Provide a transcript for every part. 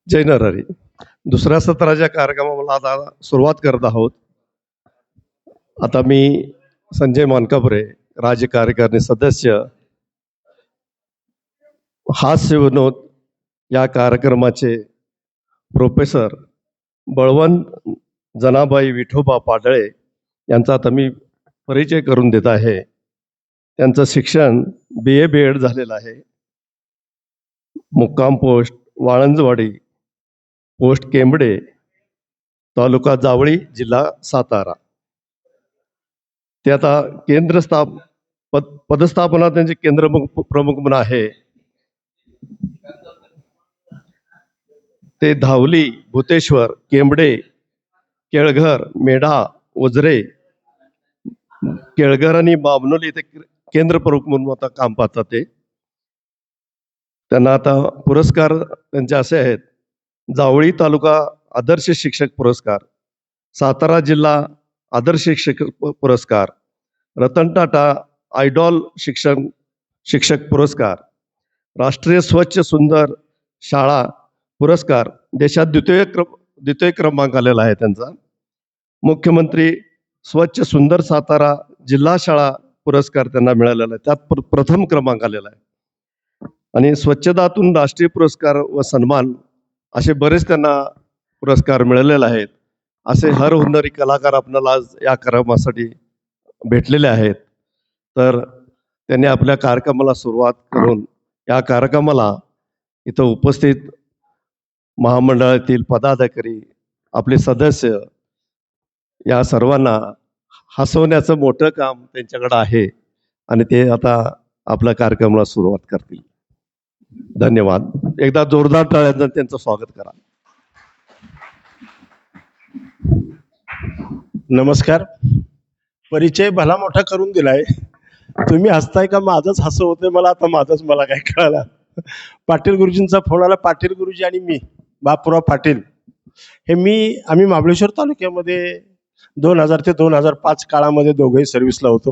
जय नरहरी. दुसऱ्या सत्राच्या कार्यक्रमाला आता सुरुवात करत आहोत. आता मी संजय मानकापुरे, राज्य कार्यकारिणी सदस्य, हास्य विनोद या कार्यक्रमाचे प्रोफेसर बळवंत जनाबाई विठोबा पाडळे यांचा आता मी परिचय करून देत आहे. त्यांचं शिक्षण BA BEd झालेलं आहे. मुक्काम पोस्ट वाळंजवाडी, पोस्ट केंबडे, तालुका जावळी, जिल्हा सातारा. ते आता पदस्थापना त्यांचे केंद्र प्रमुख म्हणून आहे. ते धावली, भूतेश्वर, केंबडे, केळघर, मेढा, ओझरे, केळघर आणि बामनोली ते केंद्र प्रमुख म्हणून आता काम पाहतात. ते त्यांना आता पुरस्कार त्यांचे असे आहेत: जावळी तालुका आदर्श शिक्षक पुरस्कार, सातारा जिल्हा आदर्श शिक्षक पुरस्कार, रतन टाटा आयडॉल शिक्षक पुरस्कार, राष्ट्रीय स्वच्छ सुंदर शाळा पुरस्कार, देशात द्वितीय क्रमांक आलेला आहे त्यांचा. मुख्यमंत्री स्वच्छ सुंदर सातारा जिल्हा शाळा पुरस्कार त्यांना मिळालेला आहे, त्यात प्रथम क्रमांक आलेला आहे. आणि स्वच्छतातून राष्ट्रीय पुरस्कार व सन्मान असे बरेच त्यांना पुरस्कार मिळालेले आहेत. असे हर हुन्नरी कलाकार आपल्याला आज या कार्यक्रमासाठी भेटलेले आहेत. तर त्यांनी आपल्या कार्यक्रमाला सुरुवात करून या कार्यक्रमाला इथं उपस्थित महामंडळातील पदाधिकारी, आपले सदस्य, या सर्वांना हसवण्याचं मोठं काम त्यांच्याकडे आहे आणि ते आता आपल्या कार्यक्रमाला सुरुवात करतील. धन्यवाद. एकदा जोरदार टाळ्यांनी त्यांचं स्वागत करा. नमस्कार. परिचय भला मोठा करून दिलाय. तुम्ही हसताय का माझंच हसं होतंय मला काय कळालं. पाटील गुरुजींचा फोन आला. पाटील गुरुजी आणि मी, बापूराव पाटील, आम्ही महाबळेश्वर तालुक्यामध्ये 2000 ते 2005 काळामध्ये दोघंही सर्व्हिसला होतो.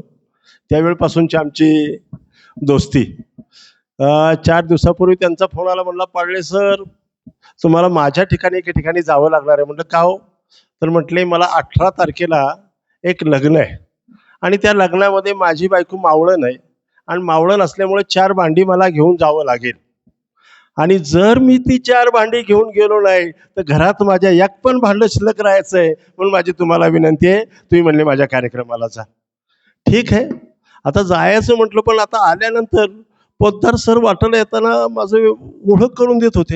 त्यावेळपासूनची आमची दोस्ती. 4 दिवसापूर्वी त्यांचा फोन आला. म्हणला, पाडळे सर, तुम्हाला माझ्या ठिकाणी एके ठिकाणी जावं लागणार आहे. म्हटलं, का हो? तर म्हटले, मला 18 तारखेला एक लग्न आहे आणि त्या लग्नामध्ये माझी बायको मावळण आहे आणि मावळण असल्यामुळे 4 भांडी मला घेऊन जावं लागेल. आणि जर मी ती 4 भांडी घेऊन गेलो नाही तर घरात माझ्या एक पण भांडं शिल्लक राहायचं आहे. म्हणून माझी तुम्हाला विनंती आहे, तुम्ही म्हणले माझ्या कार्यक्रमाला जा. ठीक आहे, आता जायचं म्हटलं. पण आता आल्यानंतर पोद्दार सर वाटायला येताना माझं ओळख करून देत होते.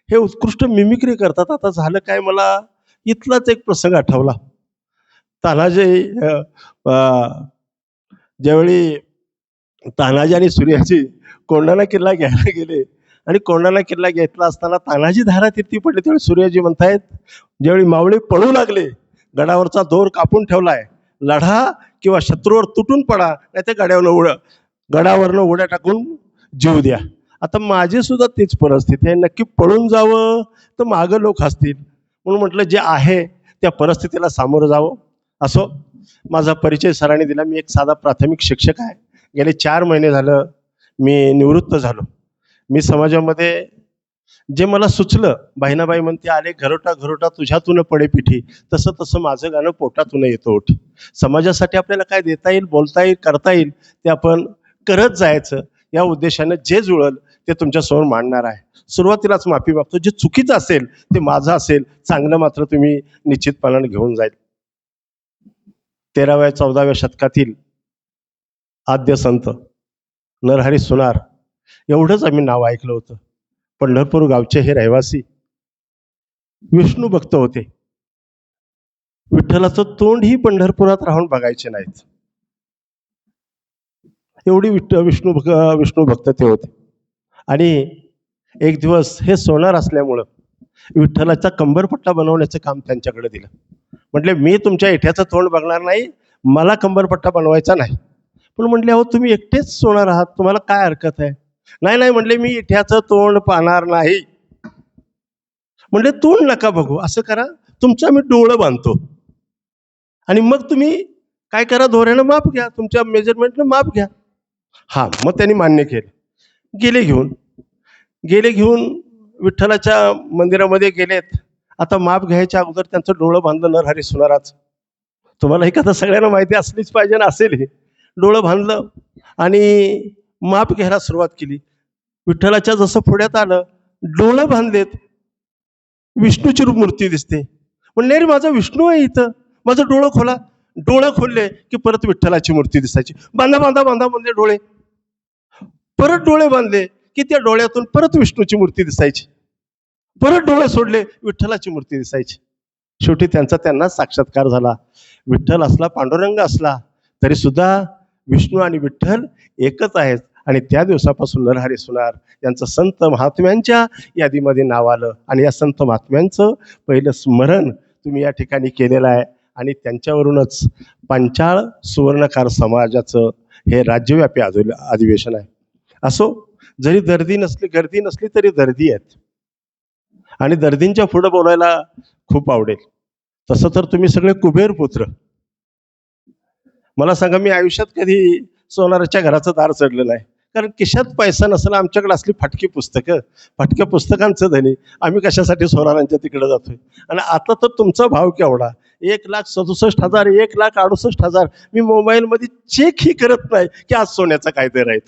हे उत्कृष्ट मिमिक्री करतात. आता झालं काय, मला इथलाच एक प्रसंग आठवला. तानाजी, ज्यावेळी तानाजी आणि सूर्याजी कोंढाणा किल्ला घ्यायला गेले आणि कोंढाणा किल्ला घेतला असताना तानाजी धारातीर्थी पडले, त्यावेळी सूर्याजी म्हणतायत, ज्यावेळी मावळे पळू लागले, गडावरचा दोर कापून ठेवलाय, लढा किंवा शत्रूवर तुटून पडा, नाही तर गडावरनं उड्या टाकून जीव द्या. आता माझी सुद्धा तीच परिस्थिती आहे. नक्की पळून जावं तर मागं लोक हसतील, म्हणून म्हटलं जे आहे त्या परिस्थितीला सामोरं जावं. असो, माझा परिचय सरांनी दिला. मी एक साधा प्राथमिक शिक्षक आहे. गेले 4 महिने झालं मी निवृत्त झालो. मी समाजामध्ये जे मला सुचलं, बहिणाबाई म्हणते, आले घरोटा घरोटा तुझ्यातून पडे पिठी, तसं तसं माझं गाणं पोटातून येतं ओठी. समाजासाठी आपल्याला काय देता येईल, बोलता येईल, करता येईल ते आपण करत जायचं. या उद्देशानं जे जुळल ते तुमच्यासमोर मांडणार आहे. सुरुवातीलाच माफी मागतो, जे चुकीचं असेल ते माझं असेल, चांगलं मात्र तुम्ही निश्चितपणाने घेऊन जाईल. 13व्या 14व्या शतकातील आद्य संत नरहरी सोनार एवढंच आम्ही नाव ऐकलं होतं. पंढरपूर गावचे हे रहिवासी विष्णू भक्त होते. विठ्ठलाचं तोंडही पंढरपुरात राहून बघायचे नाहीत, एवढी विष्णू भक्त ते होते. आणि एक दिवस हे सोनार असल्यामुळं विठ्ठलाचा कंबरपट्टा बनवण्याचं काम त्यांच्याकडे दिलं. म्हटले, मी तुमच्या एठ्याचं तोंड बघणार नाही, मला कंबरपट्टा बनवायचा नाही. पण म्हटले, अहो तुम्ही एकटेच सोनार आहात, तुम्हाला काय हरकत आहे? नाही म्हटले, मी इठ्याचं तोंड पाहणार नाही. म्हटले, तोंड नका बघू, असं करा, तुमचं मी डोळं बांधतो आणि मग तुम्ही काय करा, दोऱ्यानं माप घ्या, तुमच्या मेजरमेंटनं माप घ्या. हा, मग त्यांनी मान्य केलं. गेले घेऊन विठ्ठलाच्या मंदिरामध्ये गेलेत. आता माप घ्यायच्या अगोदर त्यांचं डोळं बांधलं नरहरी सुनाराच. तुम्हाला ही कथा सगळ्यांना माहिती असलीच पाहिजे ना, असेल हे. डोळं बांधलं आणि माप घ्यायला सुरुवात केली. विठ्ठलाच्या जसं पुढ्यात आलं, डोळं बांधलेत, विष्णूची मूर्ती दिसते. म्हणले अरे माझा विष्णू आहे इथं, माझं डोळं खोला. डोळं खोलले की परत विठ्ठलाची मूर्ती दिसायची. बांधा बांधा बांधा म्हणजे डोळे. परत डोळे बांधले की त्या डोळ्यातून परत विष्णूची मूर्ती दिसायची. परत डोळे सोडले, विठ्ठलाची मूर्ती दिसायची. शेवटी त्यांना साक्षात्कार झाला. विठ्ठल असला, पांडुरंग असला, तरी सुद्धा विष्णू आणि विठ्ठल एकच आहेत. आणि त्या दिवसापासून नरहरी सुनार यांचं संत महात्म्यांच्या यादीमध्ये नाव आलं. आणि या संत महात्म्यांचं पहिलं स्मरण तुम्ही या ठिकाणी केलेलं आहे. आणि त्यांच्यावरूनच पांचाळ सुवर्णकार समाजाचं हे राज्यव्यापी अधिवेशन आहे. असो, जरी गर्दी नसली तरी दर्दी आहेत. आणि दर्दींच्या पुढे बोलायला खूप आवडेल. तसं तर तुम्ही सगळे कुबेर पुत्र. मला सांगा, मी आयुष्यात कधी सोनाराच्या घराचं दार चढलं नाही. कारण खिशात पैसा नसला. आमच्याकडे असली फाटकी पुस्तकं, फाटक्या पुस्तकांचं धनी. आम्ही कशासाठी सोनारांच्या तिकडे जातोय. आणि आता तर तुमचा भाव केवढा, 1,67,000, 1,68,000. मी मोबाईलमध्ये चेकही करत नाही की आज सोन्याचा काय दर आहे.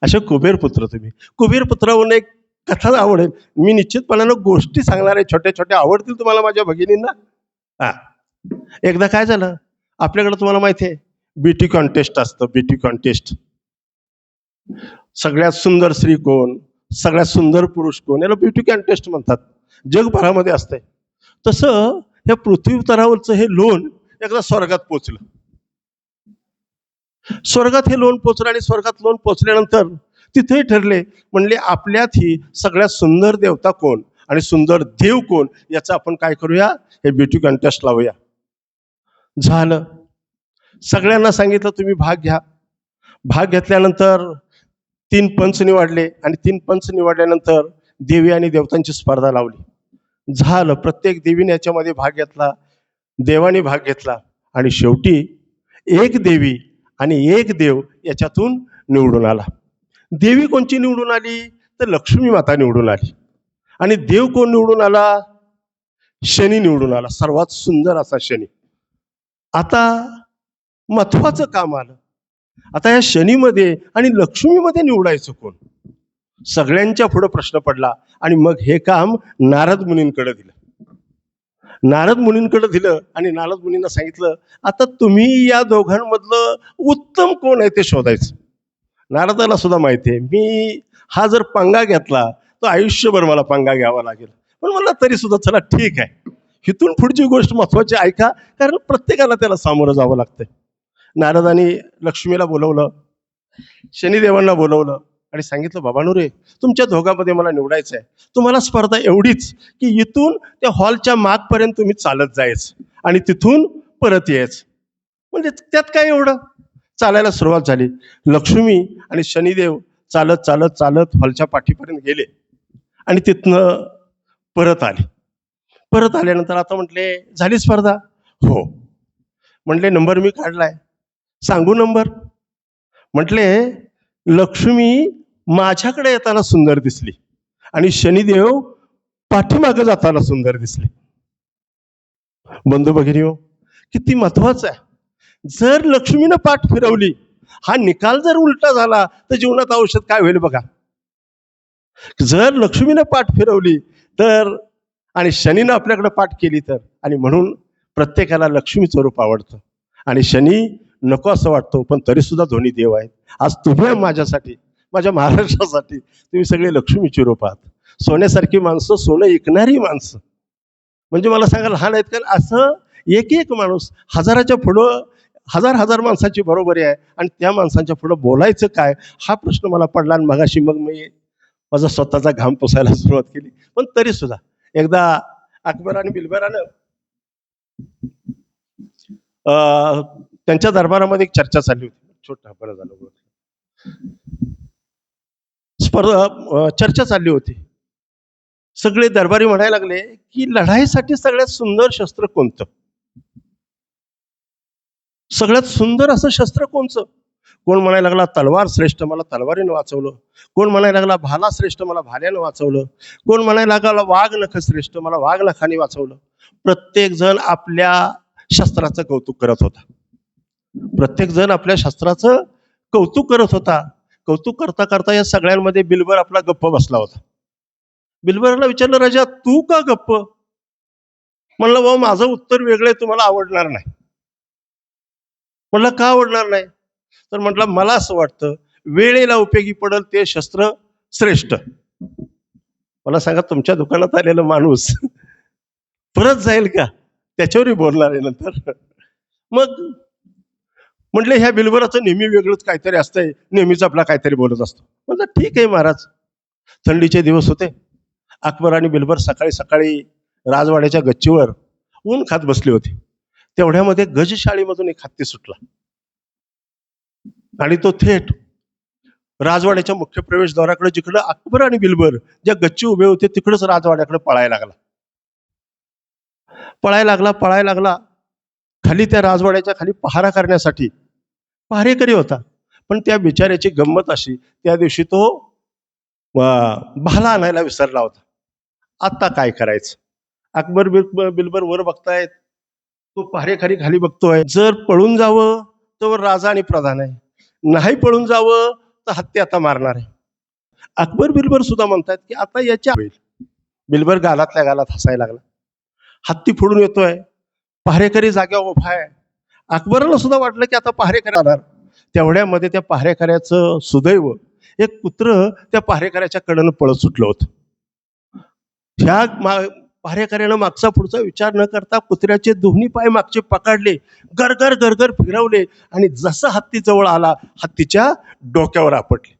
असे कुबेर पुत्र तुम्ही. कुबेर पुत्रावरून एक कथा आवडेल. मी निश्चितपणानं गोष्टी सांगणार आहे, छोट्या छोट्या आवडतील तुम्हाला माझ्या भगिनींना. हा, एकदा काय झालं, आपल्याकडे तुम्हाला माहिती आहे ब्युटी कॉन्टेस्ट असतं. ब्युटी कॉन्टेस्ट, सगळ्यात सुंदर स्त्री कोण, सगळ्यात सुंदर पुरुष कोण, याला ब्युटी कॉन्टेस्ट म्हणतात. जगभरामध्ये असतंय. तसं या पृथ्वी तरावरचं हे लोण एकदा स्वर्गात पोचलं. स्वर्गात हे लोण पोचलं आणि स्वर्गात लोण पोचल्यानंतर तिथेही ठरले, म्हणले आपल्यात ही सगळ्यात सुंदर देवता कोण आणि सुंदर देव कोण, याचं आपण काय करूया, हे ब्युटी कॉन्टेस्ट लावूया. झालं, सगळ्यांना सांगितलं तुम्ही भाग घ्या. भाग घेतल्यानंतर 3 पंच निवडले आणि 3 पंच निवडल्यानंतर देवी आणि देवतांची स्पर्धा लावली. झालं, प्रत्येक देवीने याच्यामध्ये भाग घेतला, देवाने भाग घेतला. आणि शेवटी एक देवी आणि एक देव याच्यातून निवडून आला. देवी कोणची निवडून आली, तर लक्ष्मी माता निवडून आली. आणि देव कोण निवडून आला, शनी निवडून आला, सर्वात सुंदर असा शनी. आता महत्वाचं काम आलं. आता या शनीमध्ये आणि लक्ष्मीमध्ये निवडायचं कोण, सगळ्यांच्या पुढे प्रश्न पडला. आणि मग हे काम नारद मुनींकडे दिलं. नारद मुनींकडे दिलं आणि नारद मुनींना सांगितलं, आता तुम्ही या दोघांमधलं उत्तम कोण आहे ते शोधायचं. नारदाला सुद्धा माहिती आहे, मी हा जर पंगा घेतला तर आयुष्यभर मला पंगा घ्यावा लागेल. पण मला तरी सुद्धा चला ठीक आहे, इथून पुढची गोष्ट महत्वाची ऐका, कारण प्रत्येकाला त्याला सामोरं जावं लागतंय. नारदांनी लक्ष्मीला बोलवलं, शनिदेवांना बोलवलं आणि सांगितलं, बाबांनो रे, तुमच्या दोघांमध्ये मला निवडायचं आहे. तुम्हाला स्पर्धा एवढीच की इथून त्या हॉलच्या मागपर्यंत तुम्ही चालत जायचं आणि तिथून परत यायचं. म्हणजे त्यात काय एवढं. चालायला सुरुवात झाली. लक्ष्मी आणि शनिदेव चालत चालत चालत हॉलच्या पाठीपर्यंत गेले आणि तिथनं परत आले. परत आल्यानंतर आता म्हटले, झाली स्पर्धा? हो. म्हटले, नंबर मी काढलाय, सांगू नंबर? म्हटले, लक्ष्मी माझ्याकडे येताना सुंदर दिसली आणि शनिदेव पाठीमागे जाताना सुंदर दिसले. बंधू भगिनीओ, किती महत्वाचं आहे. जर लक्ष्मीनं पाठ फिरवली, हा निकाल जर उलटा झाला तर जीवनात औषध काय होईल बघा. जर लक्ष्मीनं पाठ फिरवली तर, आणि शनीनं आपल्याकडे पाठ केली तर. आणि म्हणून प्रत्येकाला लक्ष्मीचं रूप आवडतं आणि शनी नको असं वाटतो, पण तरी सुद्धा दोन्ही देव आहेत. आज तुम्ही माझ्यासाठी, माझ्या महाराष्ट्रासाठी तुम्ही सगळे लक्ष्मीची रूप आहात. सोन्यासारखी माणसं, सोनं ऐकणारी माणसं. म्हणजे मला सांगा, लहान आहेत का, असं एक एक माणूस हजाराच्या पुढं, हजार माणसाची बरोबरी आहे आणि त्या माणसांच्या पुढं बोलायचं काय, हा प्रश्न मला पडला. आणि मगाशी मग मी माझा स्वतःचा घाम पुसायला सुरुवात केली. पण तरी सुद्धा एकदा अकबर आणि बिलबरानं त्यांच्या दरबारामध्ये एक चर्चा चालली होती. छोटा बरं झालं, चर्चा चालली होती. सगळे दरबारी म्हणायला लागले की लढाईसाठी सगळ्यात सुंदर शस्त्र कोणतं, सगळ्यात सुंदर असं शस्त्र कोणचं. कोण म्हणायला लागला तलवार श्रेष्ठ, मला तलवारीनं वाचवलं. कोण म्हणायला लागला भाला श्रेष्ठ, मला भाल्यानं वाचवलं. कोण म्हणायला लागला वाघ नख श्रेष्ठ, मला वाघ नखाने वाचवलं. प्रत्येक जण आपल्या शस्त्राचं कौतुक करत होता. प्रत्येक जण आपल्या शस्त्राचं कौतुक करत होता. कौतुक करता करता या सगळ्यांमध्ये बिलबर आपला गप्प बसला होता. बिलबरला विचारलं, राजा तू का गप्प? म्हणलं भाऊ माझं उत्तर वेगळं आहे, तुम्हाला आवडणार नाही. म्हणलं का आवडणार नाही? तर म्हटलं मला असं वाटतं वेळेला उपयोगी पडेल ते शस्त्र श्रेष्ठ. मला सांगा तुमच्या दुकानात आलेला माणूस परत जाईल का? त्याच्यावरही बोलणार आहे नंतर. मग म्हटलं ह्या बिलबराचं नेहमी वेगळंच काहीतरी असतंय, नेहमीच आपला काहीतरी बोलत असतो. म्हटलं ठीक आहे महाराज. थंडीचे दिवस होते. अकबर आणि बिलबर सकाळी सकाळी राजवाड्याच्या गच्चीवर ऊन खात बसले होते. तेवढ्यामध्ये गजशाळीमधून एक हत्ती सुटला आणि तो थेट राजवाड्याच्या मुख्य प्रवेशद्वाराकडे, जिकडं अकबर आणि बिलबर ज्या गच्ची उभे होते तिकडच राजवाड्याकडे पळायला लागला. खाली त्या राजवाड्याच्या खाली पहारा करण्यासाठी पहारेकरी होता. पण त्या बिचाऱ्याची गंमत अशी, त्या दिवशी तो भाला आणायला विसरला होता. आता काय करायचं? अकबर बिलबर वर बघतायत, तो पहारेकरी खाली बघतोय. जर पळून जावं तर राजा आणि प्रधान आहे, नाही पळून जावं तर हत्ती आता मारणार आहे. अकबर बिलबर सुद्धा म्हणतात की आता याच्या होईल. बिलबर गालातल्या गालात हसायला लागला. हत्ती फोडून येतोय, पहारेकरी जाग्यावर उभा आहे. अकबराला सुद्धा वाटलं की आता पहारेकरी आणार. तेवढ्यामध्ये त्या पहारेकऱ्याचं सुदैव, एक कुत्र त्या पहारेकऱ्याच्या कडनं पळत सुटलं होतं. ह्या पहारेकऱ्यानं मागचा पुढचा विचार न करता कुत्र्याचे दोन्ही पाय मागचे पकडले, गरगर गरगर फिरवले आणि जसा हत्ती जवळ आला हत्तीच्या डोक्यावर आपटले.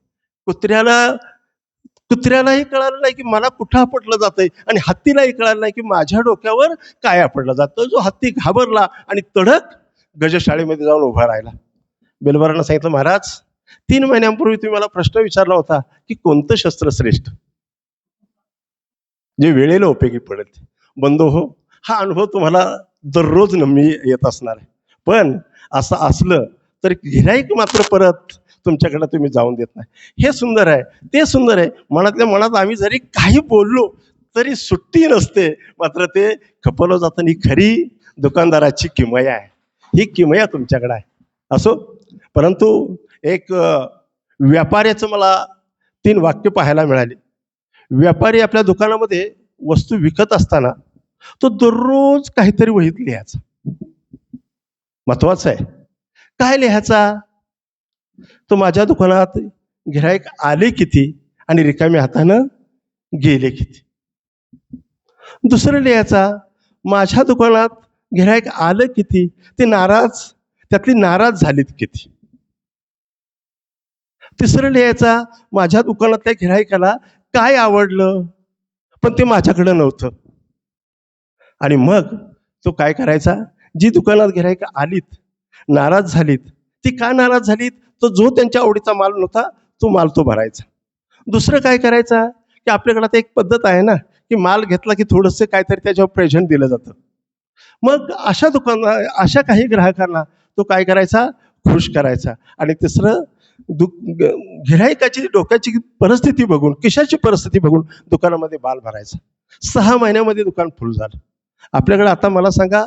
कुत्र्यालाही कळालं नाही की मला कुठं आपटलं जातंय आणि हत्तीलाही कळालं नाही की माझ्या डोक्यावर काय आपटलं जातं. जो हत्ती घाबरला आणि तडक गजशाळेमध्ये जाऊन उभा राहिला. बिलबरांना सांगितलं, महाराज 3 महिन्यांपूर्वी तुम्ही मला प्रश्न विचारला होता की कोणतं शस्त्र श्रेष्ठ, जे वेळेला उपयोगी पडेल. बंधू हो, हा अनुभव तुम्हाला दररोज नम्मी येत असणार आहे. पण असं असलं तर गिऱ्हाईक मात्र परत तुमच्याकडे तुम्ही जाऊन देत नाही. हे सुंदर आहे, ते सुंदर आहे. मनातल्या मनात आम्ही जरी काही बोललो तरी सुट्टी नसते, मात्र ते खपवलं जातं. ही खरी दुकानदाराची किमया आहे. ही किमया तुमच्याकडे आहे. असो, परंतु एक व्यापाऱ्याचं मला 3 वाक्य पाहायला मिळाली. व्यापारी आपल्या दुकानामध्ये वस्तू विकत असताना तो दररोज काहीतरी वहीत लिहायचा. महत्वाचं आहे. काय लिहायचा? तो माझ्या दुकानात गिऱ्हाईक आले किती आणि रिकाम्या हातानं गेले किती. दुसरं लिहायचा, माझ्या दुकानात गिऱ्हाईक आलं किती, ते नाराज, त्यातली नाराज झालीत किती. तिसरं लिहायचा, माझ्या दुकानातल्या गिऱ्हाईकाला काय आवडलं पण ते माझ्याकडं नव्हतं. आणि मग तो काय करायचा, जी दुकानात गिऱ्हाईक आलीत, नाराज झालीत, ती का नाराज झालीत, तो जो त्यांच्या आवडीचा माल नव्हता तो माल तो भरायचा. दुसरं काय करायचा की आपल्याकडे आता एक पद्धत आहे ना की माल घेतला की थोडंसं काहीतरी त्याच्यावर प्रेझेंट दिलं जातं. मग अशा काही ग्राहकांना तो काय करायचा, खुश करायचा. आणि तिसरं, गिऱ्हाईकाची डोक्याची परिस्थिती बघून, खिशाची परिस्थिती बघून दुकानामध्ये माल भरायचा. 6 महिन्यामध्ये दुकान फुल झालं. आपल्याकडे आता मला सांगा,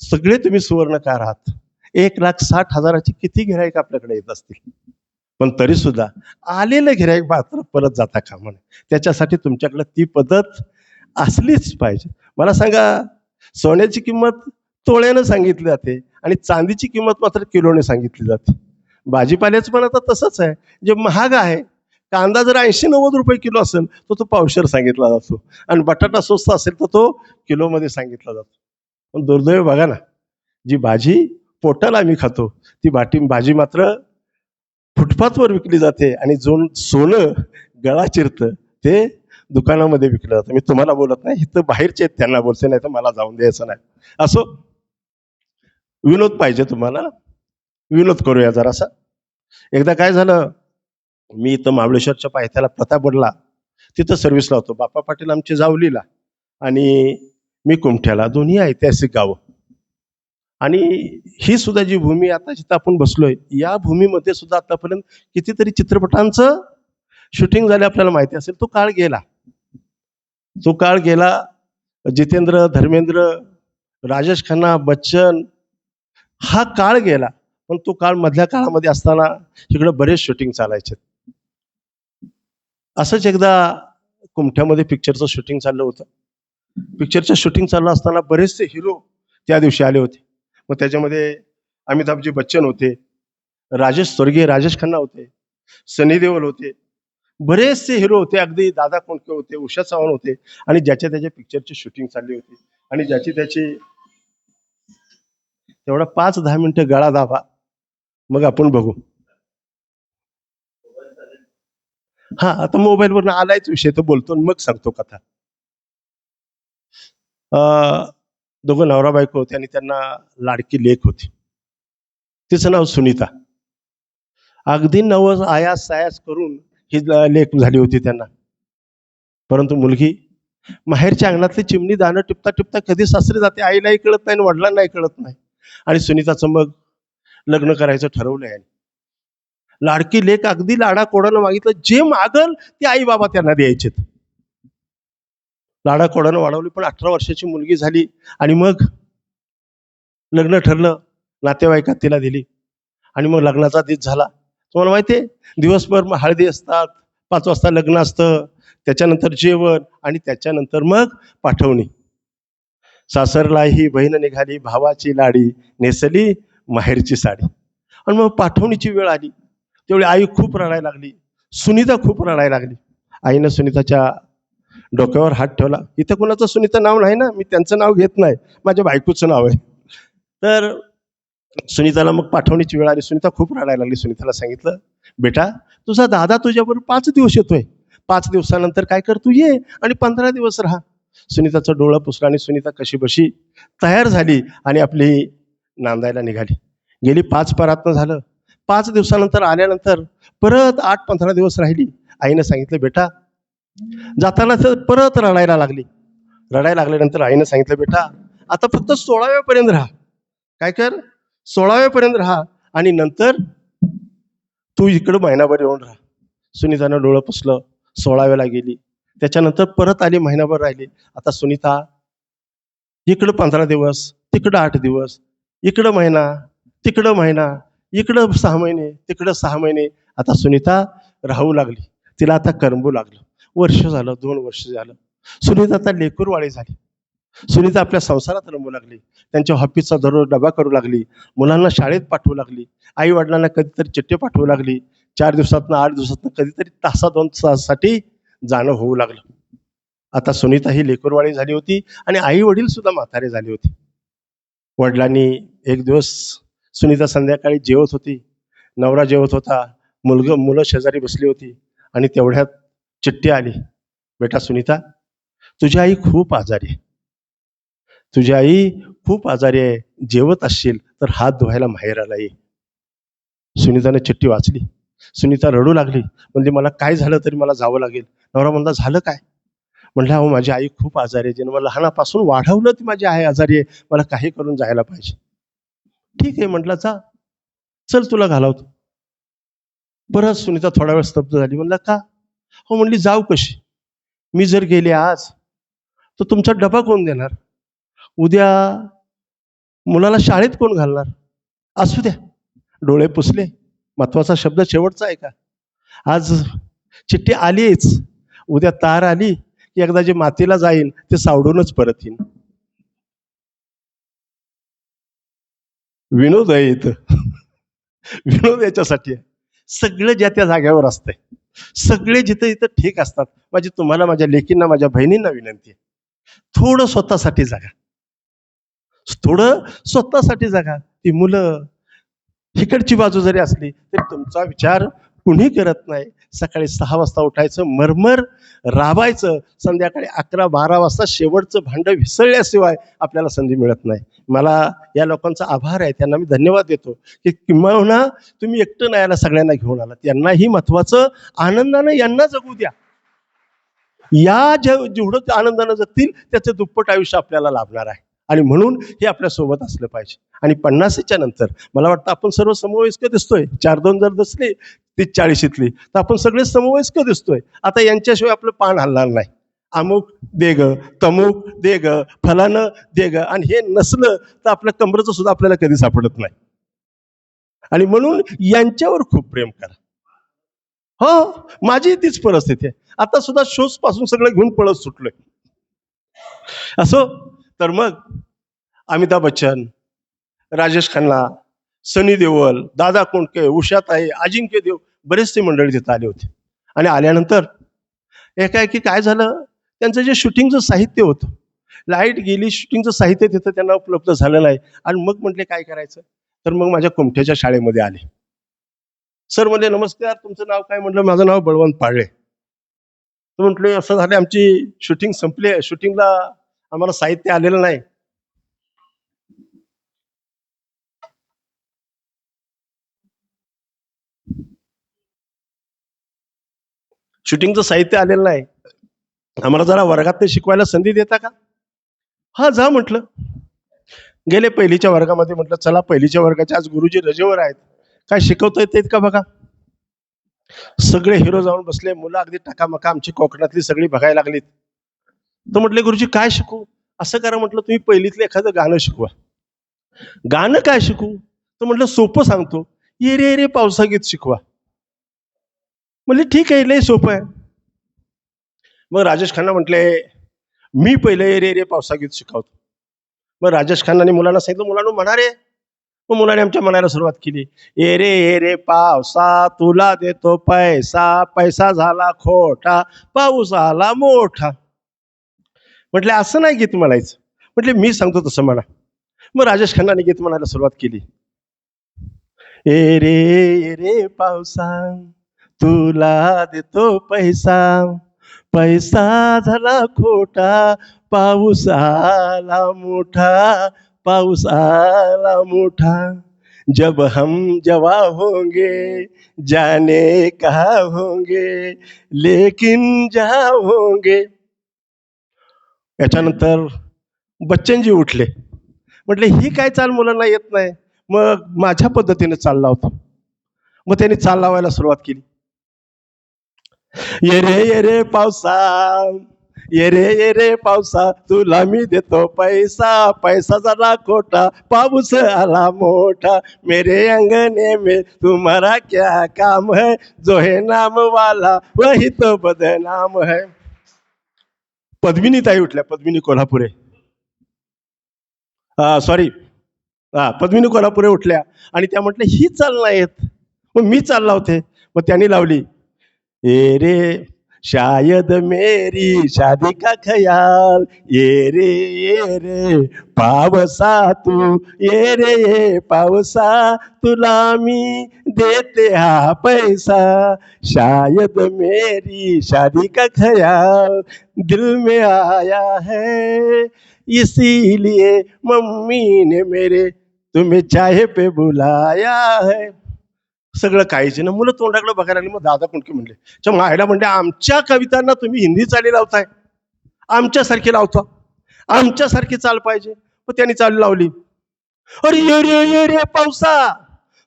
सगळे तुम्ही सुवर्णकार आहात, 1,60,000 किती गिऱ्हाईक आपल्याकडे येत असतील. पण तरी सुद्धा आलेलं गिऱ्हाईक मात्र परत जाता कामा नये. त्याच्यासाठी तुमच्याकडे ती पद्धत असलीच पाहिजे. मला सांगा, सोन्याची किंमत तोळ्यानं सांगितली जाते आणि चांदीची किंमत मात्र किलोने सांगितली जाते. भाजीपाल्याचं पण आता तसंच आहे. जे महाग आहे, कांदा जर 80-90 रुपये किलो असेल तर तो पावशेर सांगितला जातो आणि बटाटा स्वस्त असेल तर तो किलोमध्ये सांगितला जातो. पण दुर्दैव बघा ना, जी भाजी पोटाला आम्ही खातो ती भाजी मात्र फुटपाथवर विकली जाते आणि जो सोनं गळा चिरतं ते दुकानामध्ये विकलं जातं. मी तुम्हाला बोलत नाही, इथं बाहेरचे आहेत त्यांना बोलते, नाही तर मला जाऊन द्यायचं नाही. असो, विनोद पाहिजे तुम्हाला, विनोद करूया जरासा. एकदा काय झालं, मी इथं महाबळेश्वरच्या पायथ्याला प्रतापगडला तिथं सर्व्हिसला होतो. बाप्पा पाटील आमचे जावलीला आणि मी कुमठ्याला, दोन्ही ऐतिहासिक गावं. आणि ही सुद्धा जी भूमी आता जिथं आपण बसलोय, या भूमीमध्ये सुद्धा आतापर्यंत कितीतरी चित्रपटांचं शूटिंग झाले आपल्याला माहिती असेल. तो काळ गेला. तो काळ गेला. जितेंद्र, धर्मेंद्र, राजेश खन्ना, बच्चन हा काळ गेला. पण तो काळ मधल्या काळामध्ये असताना इकडे बरेच शूटिंग चालायचे. असंच एकदा कुमठ्यामध्ये पिक्चरचं शूटिंग चाललं होतं. पिक्चरचं शूटिंग चाललं असताना बरेचसे हिरो त्या दिवशी आले होते. मग त्याच्यामध्ये अमिताभजी बच्चन होते, स्वर्गीय राजेश खन्ना होते, सनी देओल होते, बरेचसे हिरो होते. अगदी दादा कोंडके होते, उषा चव्हाण होते. आणि ज्याच्या त्याच्या पिक्चरची शूटिंग चालली होती. आणि ज्याची त्याची तेवढा 5-10 मिनिटं गळा दाबा, मग आपण बघू. हा, आता मोबाईलवरनं आलायच विषय, तर बोलतो आणि मग सांगतो कथा. दोघं नवरा बायको होते आणि त्यांना लाडकी लेक होती. तिचं नाव सुनीता. अगदी नवस आयास सायास करून ही लेक झाली होती त्यांना. परंतु मुलगी माहेरच्या अंगणातली चिमणी दाणं टिपता टिपता कधी सासरी जाते, आईलाही कळत नाही आणि वडिलांनाही कळत नाही. आणि सुनीताचं मग लग्न करायचं ठरवलंय. लाडकी लेक अगदी लाडा कोडानं मागितलं, जे मागल ते आई बाबा त्यांना द्यायचे. लाडा कोडानं वाढवली. पण 18 वर्षाची मुलगी झाली आणि मग लग्न ठरलं. नातेवाईकात तिला दिली आणि मग लग्नाचा दिवस झाला. तुम्हाला माहितीये, दिवसभर मग हळदी असतात, 5 वाजता लग्न असतं, त्याच्यानंतर जेवण आणि त्याच्यानंतर मग पाठवणी. सासरला ही बहीण निघाली, भावाची लाडी नेसली माहेरची साडी. आणि मग पाठवणीची वेळ आली. तेवढी आई खूप रडायला लागली, सुनीता खूप रडायला लागली. आईनं सुनीताच्या डोक्यावर हात ठेवला. इथं कोणाचं सुनीता नाव नाही ना, मी त्यांचं नाव घेत नाही, माझ्या बायकोचं नाव आहे. तर सुनीताला मग पाठवणीची वेळ आली. सुनीता खूप रडायला लागली. सुनीताला सांगितलं, बेटा तुझा दादा तुझ्याबरोबर 5 दिवस येतोय, 5 दिवसानंतर काय कर, तू ये आणि 15 दिवस राहा. सुनीताचं डोळं पुसलं आणि सुनीता कशी बशी तयार झाली आणि आपली नांदायला निघाली. गेली 5 परातनं झालं. 5 दिवसानंतर आल्यानंतर परत 8-15 दिवस राहिली. आईनं सांगितलं, बेटा जाताना परत रडायला लागली. रडायला लागल्यानंतर आईनं सांगितलं, बेटा आता फक्त 16व्या पर्यंत राहा. काय कर, 16व्या पर्यंत राहा आणि नंतर तू इकडं महिनाभर येऊन राहा. सुनीतानं डोळं पुसलं. 16व्याला गेली. त्याच्यानंतर परत आली, महिनाभर राहिली. आता सुनीता इकडं 15 दिवस, तिकडं 8 दिवस, इकडं महिना, तिकडं महिना, इकडं 6 महिने, तिकडं 6 महिने. आता सुनीता राहू लागली. तिला आता करमू लागलं. वर्ष झालं, 2 वर्ष झालं. सुनीता आता लेकरवाळी झाली. सुनीता आपल्या संसारात रमू लागली. त्यांच्या ऑफिसचा दररोज डबा करू लागली. मुलांना शाळेत पाठवू लागली. आई वडिलांना कधीतरी चिठ्ठी पाठवू लागली. 4 दिवसातनं, 8 दिवसातनं, कधीतरी तासा 2 तासासाठी जाणं होऊ लागलं. आता सुनीता ही लेकरवाळी झाली होती आणि आई वडील सुद्धा म्हातारे झाले होते. वडिलांनी एक दिवस, सुनीता संध्याकाळी जेवत होती, नवरा जेवत होता, मुलं शेजारी बसली होती आणि तेवढ्यात चिठ्ठी आली, बेटा सुनीता तुझी आई खूप आजारी आहे, तुझी आई खूप आजारी आहे, जेवत असशील तर हात धुवायला माहेराला ये. सुनीताने चिठ्ठी वाचली. सुनीता रडू लागली. म्हणजे मला काय झालं तरी मला जावं लागेल. नवरा म्हणला, झालं काय? म्हणलं, अहो माझी आई खूप आजारी आहे, जिने मला लहानापासून वाढवलं, ती माझी आई आजारी आहे, मला काही करून जायला पाहिजे. ठीक आहे म्हटलं, जा, चल तुला घालवतो. परत सुनीता थोडा वेळ स्तब्ध झाली. म्हणलं, का? हो म्हणली, जाऊ कशी? मी जर गेले आज तर तुमचा डबा कोण देणार? उद्या मुलाला शाळेत कोण घालणार? असू द्या. डोळे पुसले. महत्वाचा शब्द शेवटचा आहे का? आज चिठ्ठी आलीच, उद्या तार आली की एकदा जे मातीला जाईल ते सावडूनच परत येईन. विनोद आहे इथं. विनोद याच्यासाठी आहे. सगळं ज्या त्या जागेवर असतंय. सगळे जिथं इथं ठीक असतात. माझी तुम्हाला, माझ्या लेकींना, माझ्या बहिणींना विनंती आहे, थोडं स्वतःसाठी जागा, थोडं स्वतःसाठी जागा. ती मुलं इकडची बाजू जरी असली तरी तुमचा विचार कुणी करत नाही. सकाळी 6 वाजता उठायचं, मरमर राबायचं, संध्याकाळी 11-12 वाजता शेवटचं भांडं विसळल्याशिवाय आपल्याला संधी मिळत नाही. मला या लोकांचा आभार आहे, त्यांना मी धन्यवाद देतो की किंबहुना तुम्ही एकटं नाही आला, सगळ्यांना घेऊन आला. त्यांनाही महत्वाचं, आनंदानं यांना जगू द्या. या जेवढं आनंदानं जगतील त्याचं दुप्पट आयुष्य आपल्याला लाभणार आहे. आणि म्हणून हे आपल्या सोबत असलं पाहिजे. आणि 50च्या नंतर मला वाटतं आपण सर्व समवयस्क दिसतोय. 4-2 जर दिसली 30-40तली तर आपण सगळे समवयस्क दिसतोय. आता यांच्याशिवाय आपलं पान हलणार नाही. अमुक दे ग, तमुक दे ग, फलानं दे ग. आणि हे नसलं तर आपल्या कमरेचं सुद्धा आपल्याला कधी सापडत नाही. आणि म्हणून यांच्यावर खूप प्रेम करा. हो, माझी तीच परिस्थिती आहे. आता सुद्धा शोज पासून सगळं घेऊन पळत सुटलोय. असो तर मग अमिताभ बच्चन, राजेश खन्ना, सनी देओल, दादा कोंडके, उषाताई, अजिंक्य देव बरेचसे मंडळी तिथं आले होते. आणि आल्यानंतर एकाएकी काय झालं, त्यांचं जे शूटिंगचं साहित्य होतं, लाईट गेली, शूटिंगचं साहित्य तिथं त्यांना उपलब्ध झालं नाही. आणि मग म्हटले काय करायचं, तर मग माझ्या कुमठ्याच्या शाळेमध्ये आले. सर म्हणले नमस्कार, तुमचं नाव काय? म्हटलं माझं नाव बळवंत पाळले. तर म्हटले असं झालं, आमची शूटिंग संपली आहे, शूटिंगला आम्हाला साहित्य आलेलं नाही. शूटिंगचं साहित्य आलेलं नाही, आम्हाला जरा वर्गात ते शिकवायला संधी देता का? हा जा म्हटलं. गेले पहिलीच्या वर्गामध्ये. म्हटलं चला पहिलीच्या वर्गाच्या आज गुरुजी रजेवर आहेत, काय शिकवता येत का बघा. सगळे हिरो जाऊन बसले, मुलं अगदी टकामका आमची कोकणातली सगळी बघायला लागलीत. तर म्हटले गुरुजी काय शिकू? असं करा म्हटलं, तुम्ही पहिलीतलं एखादं गाणं शिकवा. गाणं काय शिकू? तर म्हटलं सोपं सांगतो, ये रे रे पावसा गीत शिकवा. म्हणजे ठीक आहे, लय सोपं आहे. मग राजेश खन्ना म्हटले मी पहिले ये रे रे पावसा गीत शिकवतो. मग राजेश खन्नाने मुलांना सांगितलं, मुलांना म्हणा रे. मग मुलाने आमच्या म्हणायला सुरुवात केली, ये रे पावसा तुला देतो पैसा, पैसा झाला खोटा, पाऊस आला मोठा. म्हटले असं नाही गीत म्हणायचं. म्हटले मी सांगतो तसं म्हणा. मग राजेश खन्नाने गीत म्हणायला सुरुवात केली, ये रे पावसा तुला देतो पैसा, पैसा झाला खोटा, पाऊस आला मोठा, पाऊस आला मोठा. जब हम जवा होंगे जाने कहा होंगे, लेकिन जहा होंगे. याच्यानंतर बच्चनजी उठले. म्हटले ही काय चाल मुलांना येत नाही. मग माझ्या पद्धतीने चाल लावतो. मग त्यांनी चाल लावायला सुरुवात केली. ये रे पावसा, ये रे पावसा तुला मी देतो पैसा, पैसा झाला खोटा, पाऊस आला मोठा. मेरे अंगने में तुम्हारा क्या काम है, जो है नाम वाला वही तो बदनाम है. पद्मिनी ताई उठल्या, पद्मिनी कोल्हापुरे, सॉरी, पद्मिनी कोल्हापुरे उठल्या आणि त्या म्हटल्या ही चाल नाही येत. मग मी चाल लावते. मग त्यांनी लावली, ये रे शायद मेरी शादी का ख्याल, ये रे पावसा तू, ये रे पावसा तुला मी देते हा पैसा, शायद मेरी शादी का ख्याल दिल में आया है, इसीलिए मम्मी ने मेरे तुम्हें चाहे पे बुलाया है. सगळं काहीच ना. मुलं तोंडाकडे बघायला लागली. मग दादा कोंडके म्हणले, च्या मायला म्हणले आमच्या कवितांना तुम्ही हिंदी चाली लावताय, आमच्यासारखी लावता, आमच्यासारखी चाल पाहिजे. मग त्यांनी चाल लावली, अरे ये रे पावसा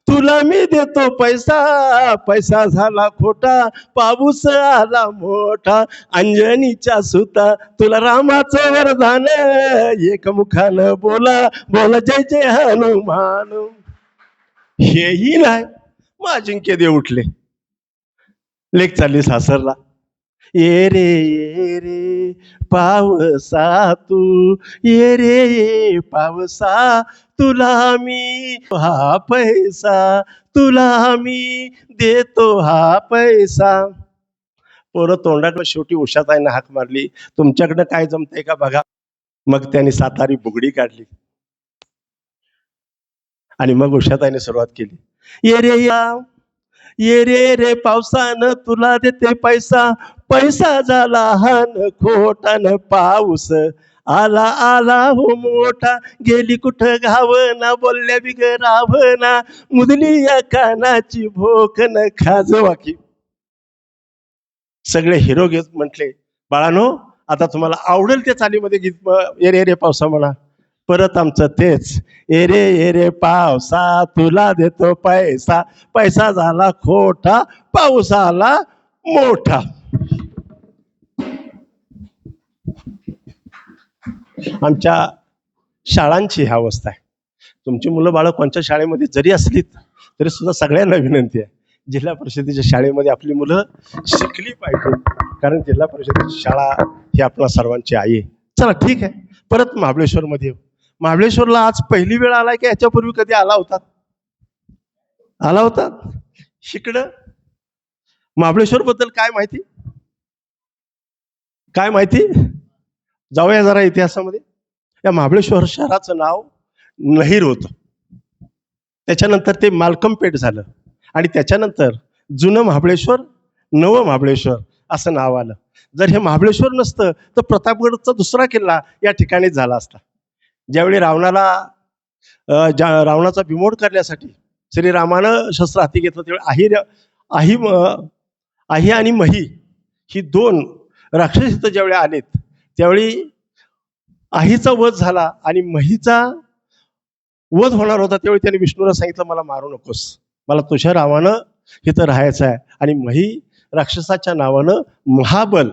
तुला मी देतो पैसा, पैसा झाला खोटा, पाऊस आला मोठा. अंजनीच्या सुता तुला रामाचं वरदान, एकमुखानं बोला बोला जय जय हनुमान. हेही नाही. मग अजिंक्य देव उठले, लेख चालली सासरला. ये रे पावसा तू, ये रे पावसा तुला मी हा पैसा, तुला मी देतो हा पैसा. पोरं तोंडाकडे शेवटी उषाताईंना हाक मारली, तुमच्याकडनं काय जमतंय का बघा. मग त्यांनी सातारी बुगडी काढली आणि मग उषाताईने सुरुवात केली, ये रे पावसानं तुला देते पैसा, पैसा झाला हान खोटा न पाऊस आला आला हो मोठा. गेली कुठं घावना, बोलल्या बिगरावना, मुदली या कानाची भोक न खाजवाकी. सगळे हिरो घेत म्हटले, बाळानो आता तुम्हाला आवडेल त्या चालीमध्ये गीत ये रे पावसा म्हणा, परत आमचं तेच, ए रे पावसा तुला देतो पैसा, पैसा झाला खोटा पाऊस आला मोठा. आमच्या शाळांची ही अवस्था आहे. तुमची मुलं बाळं कोणत्या शाळेमध्ये जरी असलीत तरी सुद्धा सगळ्यांना विनंती आहे, जिल्हा परिषदेच्या शाळेमध्ये आपली मुलं शिकली पाहिजे, कारण जिल्हा परिषदेची शाळा ही आपल्या सर्वांची आई आहे. चला ठीक आहे, परत महाबळेश्वरमध्ये येऊ. महाबळेश्वरला आज पहिली वेळ आलाय की याच्यापूर्वी कधी आला होता? आला होता? इकडं महाबळेश्वर बद्दल काय माहिती? काय माहिती? जाऊया जरा इतिहासामध्ये. या महाबळेश्वर शहराचं नाव नहीर होतं, त्याच्यानंतर ते मालकमपेठ झालं आणि त्याच्यानंतर जुनं महाबळेश्वर नवं महाबळेश्वर असं नाव आलं. जर हे महाबळेश्वर नसतं तर प्रतापगडचा दुसरा किल्ला या ठिकाणीच झाला असता. ज्यावेळी रावणाचा बिमोड करण्यासाठी श्रीरामानं शस्त्र हाती घेतलं त्यावेळी आही आणि मही ही दोन राक्षस इथं ज्यावेळी आलेत त्यावेळी आहीचा वध झाला आणि महीचा वध होणार होता. त्यावेळी त्याने विष्णूला सांगितलं, मला मारू नकोस, मला तुझ्या नावानं इथं राहायचं आहे. आणि मही राक्षसाच्या नावानं महाबल,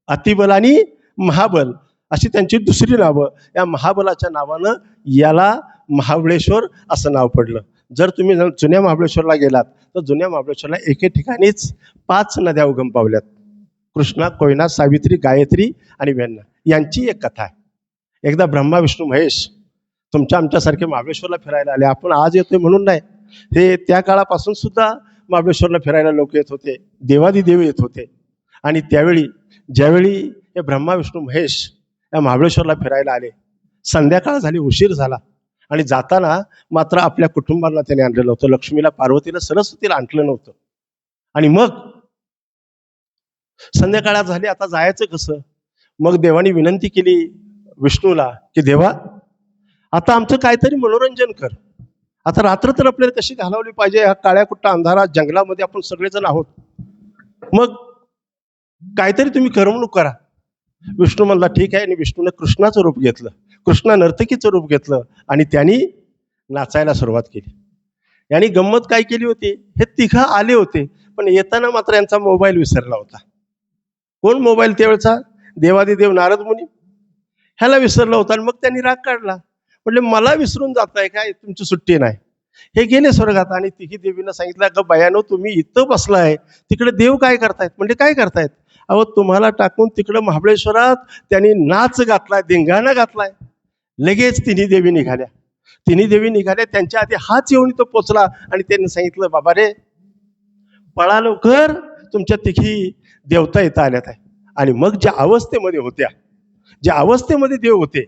अतिबल आणि महाबल अशी त्यांची दुसरी नावं, या महाबलाच्या नावानं याला महाबळेश्वर असं नाव पडलं. जर तुम्ही जुन्या महाबळेश्वरला गेलात तर जुन्या महाबळेश्वरला एके ठिकाणीच 5 नद्या उगम पावल्यात, कृष्णा, कोयना, सावित्री, गायत्री आणि वेण्णा. यांची एक कथा आहे. एकदा ब्रह्मा विष्णू महेश तुमच्या आमच्यासारखे महाबळेश्वरला फिरायला आले. आपण आज येतोय म्हणून नाही, हे त्या काळापासून सुद्धा महाबळेश्वरला फिरायला लोक येत होते, देवादिदेव येत होते. आणि त्यावेळी ज्यावेळी हे ब्रह्मा विष्णू महेश या महाबळेश्वरला फिरायला आले, संध्याकाळ झाली, उशीर झाला आणि जाताना मात्र आपल्या कुटुंबाला त्याने आणलेलं होतं. लक्ष्मीला, पार्वतीला, सरस्वतीला आणलं नव्हतं. आणि मग संध्याकाळ झाली, आता जायचं कसं? मग देवानी विनंती केली विष्णूला की देवा, आता आमचं काहीतरी मनोरंजन कर. आता रात्र तर आपल्याला कशी घालवली पाहिजे, ह्या काळ्या कुट्टा अंधारात जंगलामध्ये आपण सगळेजण आहोत, मग काहीतरी तुम्ही करमणूक करा. विष्णू म्हणला ठीक आहे. आणि विष्णूने कृष्णाचं रूप घेतलं, कृष्णा नर्तकीचं रूप घेतलं आणि त्यांनी नाचायला सुरुवात केली. यांनी गंमत काय केली होती, हे तिघं आले होते पण येताना मात्र यांचा मोबाईल विसरला होता. कोण मोबाईल त्यावेळचा? देवादिदेव नारद मुनी, ह्याला विसरला होता. आणि मग त्यांनी राग काढला, म्हटले मला विसरून जाताय काय, तुमची सुट्टी नाही. हे गेले स्वर्गात आणि तिघी देवीनं सांगितलं, का बयानो तुम्ही इथं बसलाय, तिकडे देव काय करतायत? म्हणजे काय करतायत? अहो तुम्हाला टाकून तिकडं महाबळेश्वरात त्यांनी नाच घातलाय, धिंगाणा घातलाय. लगेच तिन्ही देवी निघाल्या. त्यांच्या आधी हाच येऊन इथं पोचला आणि त्यांनी सांगितलं, बाबा रे पळा लवकर, तुमच्या तिघी देवता इथं आल्यात आहे. आणि मग ज्या अवस्थेमध्ये होत्या, ज्या अवस्थेमध्ये देव होते,